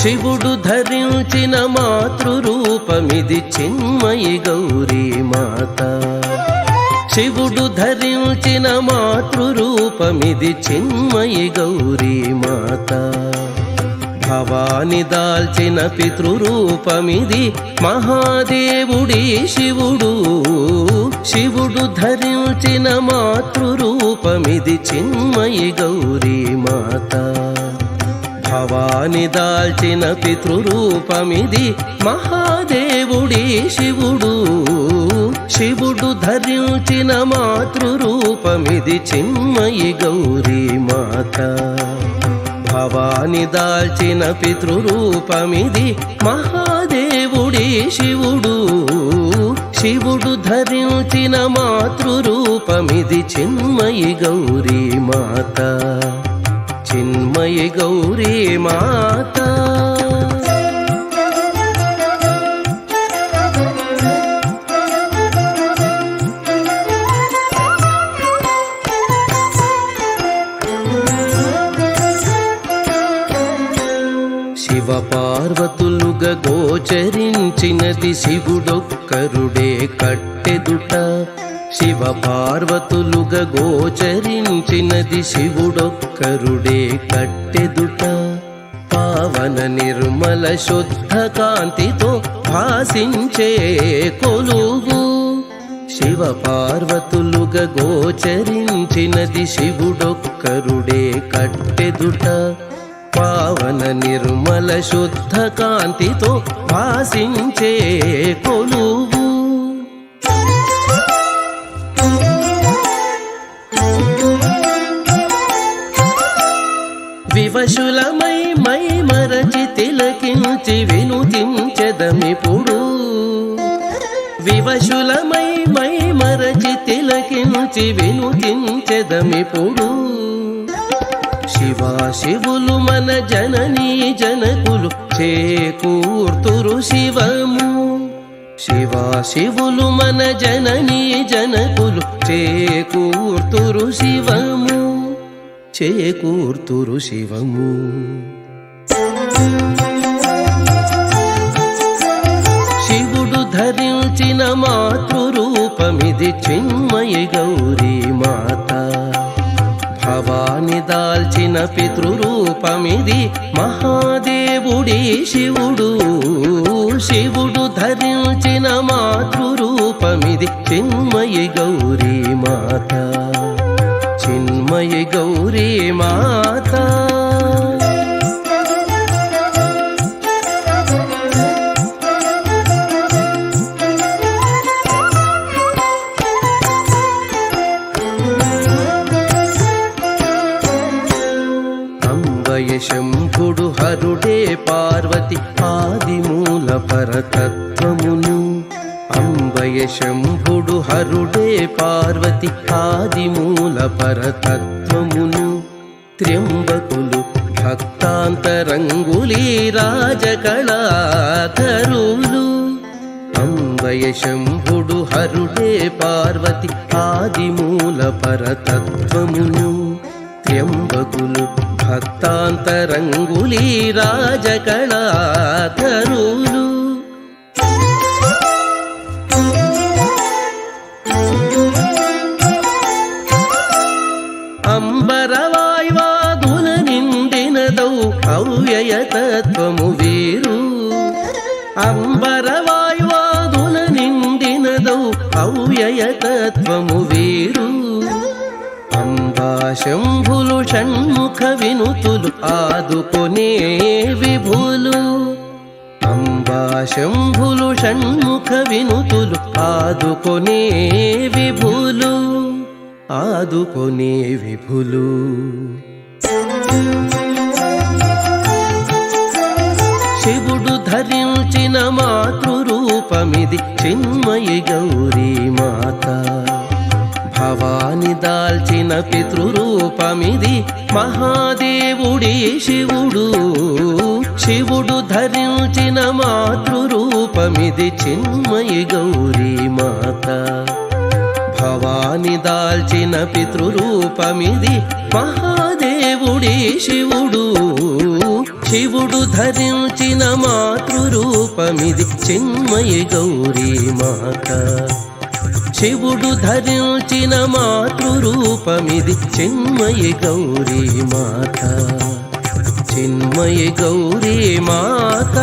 శివుడు ధరించిన మాతృరూపమిది చిన్మయి గౌరీ మాత. శివుడు ధరించిన మాతృరూపమిది చిన్మయి గౌరీ మాత. భవాని దాల్చిన పితృరూపమిది మహాదేవుడి శివుడు. శివుడు ధరించిన మాతృరూపమిది చిన్మయి గౌరీ మాత. భవాని దాల్చిన పితృరూపమిది మహాదేవుడి శివుడు. శివుడు ధరించిన మాతృరూపమిది చిన్మయి గౌరీ మాత. భవాని దాల్చిన పితృరూపమిది మహాదేవుడి శివుడు. శివుడు ధరించిన మాతృరూపమిది చిన్మయి గౌరీ మాత. చిన్మయి గౌరీ మాత. శివ పార్వతులుగా గోచరించినది శివుడొక్కరుడే కట్టెదుట. శివ పార్వతులుగా గోచరించినది శివుడొక్కరుడే కట్టెదుట. పావన నిర్మల శుద్ధ కాంతితో భాసించే కొలువు. శివ పార్వతులుగా గోచరించినది శివుడొక్కరుడే కట్టెదుట. పావన నిర్మల శుద్ధ కాంతితో భాసించే కొలువు. వివశులమై మై మరచి తిలకించి వినుతించెదమిప్పుడు. వివశులమై మై మరచి తిలకించి వినుతించెదమిప్పుడు. శివా శివులు మన జననీ జనకులు చేకూర్తురు శివము. శివా శివులు మన జననీ జనకులు చేకూర్తురు శివము. చేకూర్తురు శివము. శివుడు ధరించిన మాతృరూపమిది చిన్మయి గౌరీ మాత. భవాని దాల్చిన పితృరూపమిది మహాదేవుడి శివుడు. శివుడు ధరించిన మాతృరూపమిది చిన్మయి గౌరీ మాత. చిన్మయి గౌరీ మాత. శంభుడు హరుడే పార్వతి ఆదిమూల పరతత్వమును. అంబయ శంభుడు హరుడే పార్వతి ఆదిమూల పరతత్వమును. త్ర్యంబకులు భక్తాంతరంగులీ రాజకళాధరులు. అంబయ శంభుడు హరుడే పార్వతి ఆదిమూల పరతత్వమును. త్ర్యంబకులు భక్తాంతరంగులీ రాజకళాధరులు. అంబరవాయువాదుల నిండినదౌ అవ్యయతత్వము వీరు. అంబరవాయువాదుల నిండినదౌ అవ్యయతత్వము వీరు. అంబా శంభులు షణ్ముఖ వినుతులు ఆదుకొనే విభులు. అంబా శంభులు షణ్ముఖ వినుతులు ఆదుకొనే విభులు. ఆదుకొనే విభులు. శివుడు ధరించిన మాతృరూపమిది చిన్మయి గౌరీ మాత. భవాని దాల్చిన పితృరూపమిది మహాదేవుడి శివుడు. శివుడు ధరించిన మాతృరూపమిది చిన్మయి గౌరీ మాత. భవాని దాల్చిన పితృరూపమిది మహాదేవుడి శివుడు. శివుడు ధరించిన మాతృరూపమిది చిన్మయి గౌరీ మాత. శివుడు ధరించిన మాతృరూపమిది చిన్మయి గౌరీ మాత. చిన్మయి గౌరీ మాత.